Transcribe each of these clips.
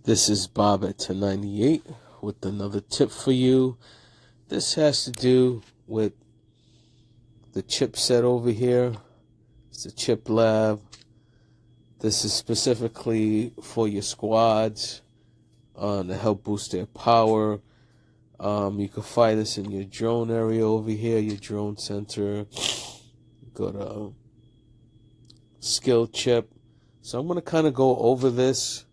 This is Bob at 1098 with another tip for you. This has to do with the chipset over here. It's a chip lab. This is specifically for your squads to help boost their power. You can find this in your drone area over here, your drone center. Go to skill chip. So I'm going to kind of go over this.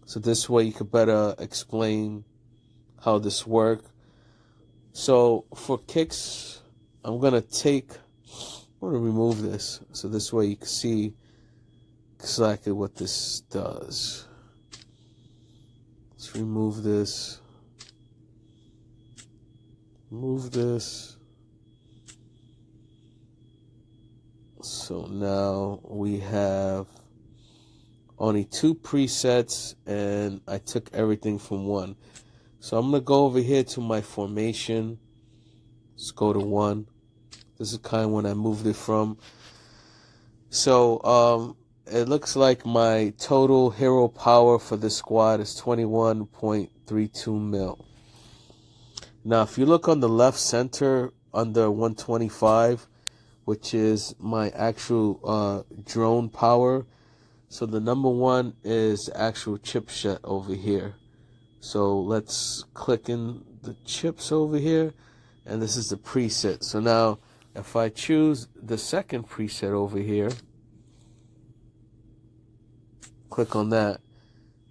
So this way you could better explain how this works. So for kicks, I'm going to remove this. So this way you can see exactly what this does. Let's remove this. Move this. So now we have only 2 presets, and I took everything from 1. So I'm going to go over here to my formation. Let's go to 1. This is kind of when I moved it from. So it looks like my total hero power for this squad is 21.32 mil. Now, if you look on the left center under 125, which is my actual drone power, so the number 1 is actual chipset over here. So let's click in the chips over here, and this is the preset. So now if I choose the second preset over here, click on that,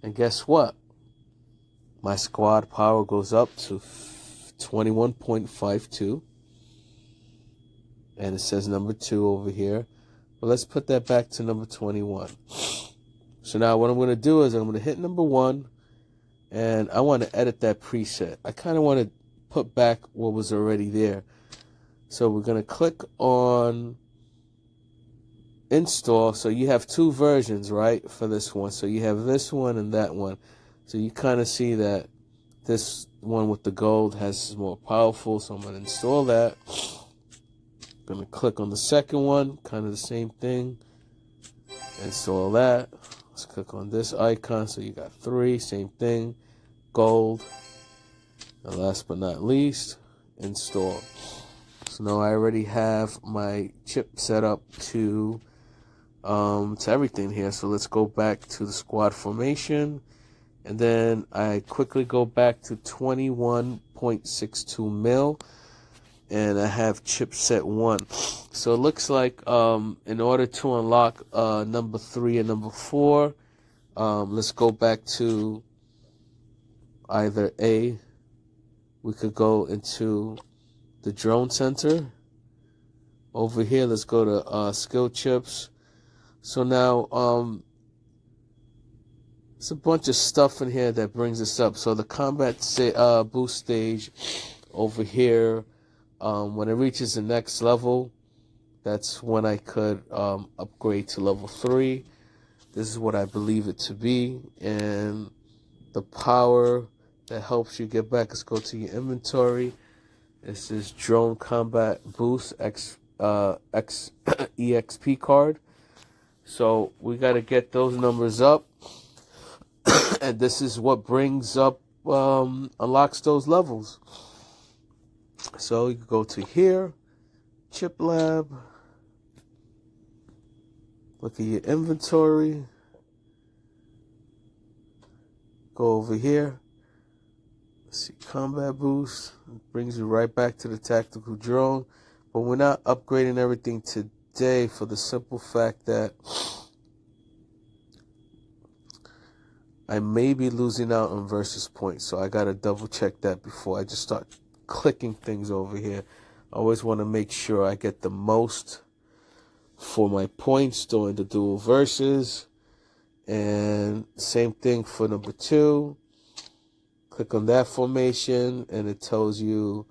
and guess what? My squad power goes up to 21.52, and it says number 2 over here. But let's put that back to number 21. So now what I'm going to do is I'm going to hit number 1, and I want to edit that preset. I kind of want to put back what was already there. So we're going to click on install. So you have 2 versions, right, for this one. So you have this one and that one. So you kind of see that this one with the gold is more powerful. So I'm going to install that. I'm going to click on the second one, kind of the same thing. Install that. Let's click on this icon. So you got 3, same thing, gold. And last but not least, install. So now I already have my chip set up to everything here. So let's go back to the squad formation, and then I quickly go back to 21.62 mil, and I have chipset 1. So it looks like in order to unlock number 3 and number 4, let's go back to either A. We could go into the drone center. Over here, let's go to skill chips. So now there's a bunch of stuff in here that brings us up. So the combat boost stage over here, when it reaches the next level, that's when I could upgrade to level 3. This is what I believe it to be. And the power that helps you get back, let's go to your inventory. This is drone combat boost EXP card. So we got to get those numbers up. And this is what brings up, unlocks those levels. So you can go to here, Chip Lab, look at your inventory, go over here, let's see, combat boost, it brings you right back to the tactical drone. But we're not upgrading everything today for the simple fact that I may be losing out on versus points. So I got to double check that before I just start clicking things over here. I always want to make sure I get the most for my points during the dual versus. And same thing for number 2. Click on that formation, and it tells you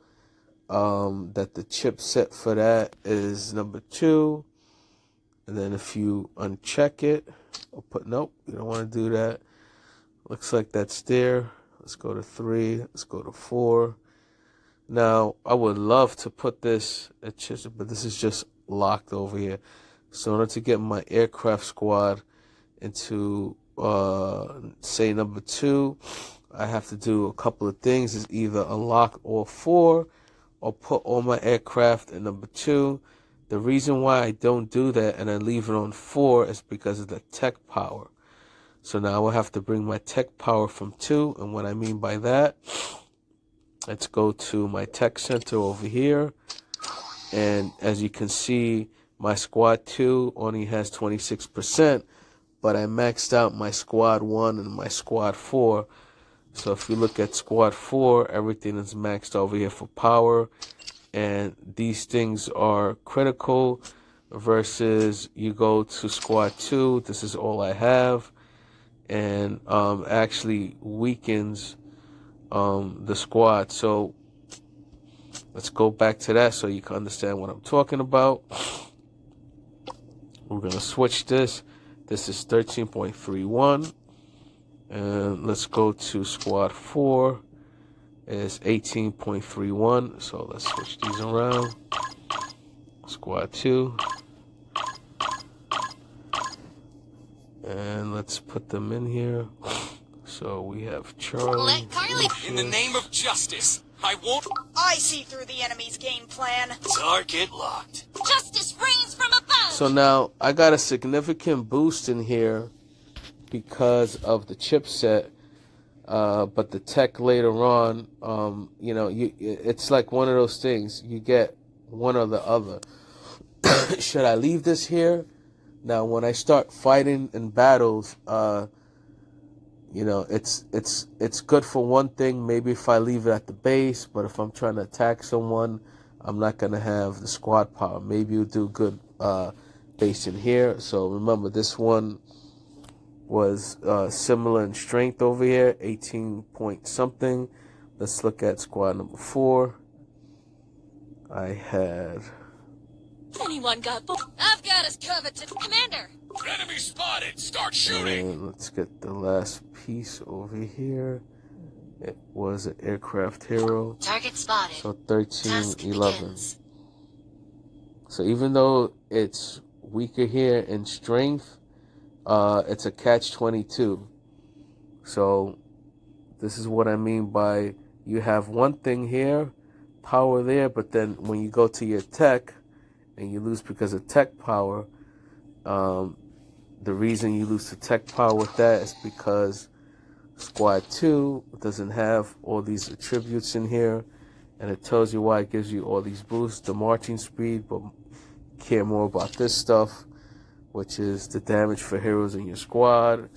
that the chipset for that is number 2. And then if you uncheck it, or nope, you don't want to do that. Looks like that's there. Let's go to 3. Let's go to 4. Now, I would love to put this at chipset, but this is just locked over here. So in order to get my aircraft squad into say number 2, I have to do a couple of things. Is either unlock all 4 or put all my aircraft in number 2. The reason why I don't do that and I leave it on 4 is because of the tech power. So now I will have to bring my tech power from 2. And what I mean by that, let's go to my tech center over here. And as you can see, my squad 2 only has 26%, but I maxed out my squad 1 and my squad 4. So if you look at squad 4, everything is maxed over here for power. And these things are critical versus you go to squad 2, this is all I have. And actually weakens the squad. So let's go back to that so you can understand what I'm talking about. We're going to switch this. This is 13.31. And let's go to squad 4. It's 18.31. So let's switch these around. Squad 2. And let's put them in here. So we have Charlie. Let Carly. In the name of justice, I won't. I see through the enemy's game plan. Target locked. Justice reigns from above. So now I got a significant boost in here because of the chipset, but the tech later on, you know, it's like one of those things. You get one or the other. Should I leave this here? Now, when I start fighting in battles, you know, it's good for one thing. Maybe if I leave it at the base, but if I'm trying to attack someone, I'm not gonna have the squad power. Maybe you'll do good base in here. So remember, this one was similar in strength over here, 18 point something. Let's look at squad number 4. I had. Anyone got I've got us covered, Commander. Enemy spotted. Start shooting. And let's get the last piece over here. It was an aircraft hero. Target spotted. So 1311. So even though it's weaker here in strength, it's a catch-22. So this is what I mean by you have one thing here, power there, but then when you go to your tech and you lose because of tech power, the reason you lose the tech power with that is because squad 2 doesn't have all these attributes in here, and it tells you why it gives you all these boosts, the marching speed, but care more about this stuff, which is the damage for heroes in your squad.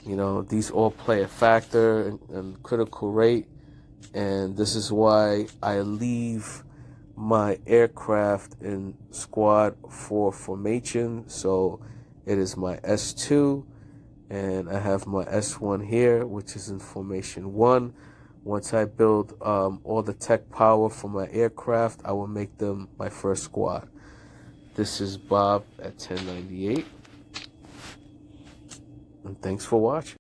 You know, these all play a factor in critical rate, and this is why I leave my aircraft in squad 4 formation. So it is my S2, and I have my S1 here, which is in formation 1. Once I build all the tech power for my aircraft, I will make them my first squad. This is Bob at 1098, and thanks for watching.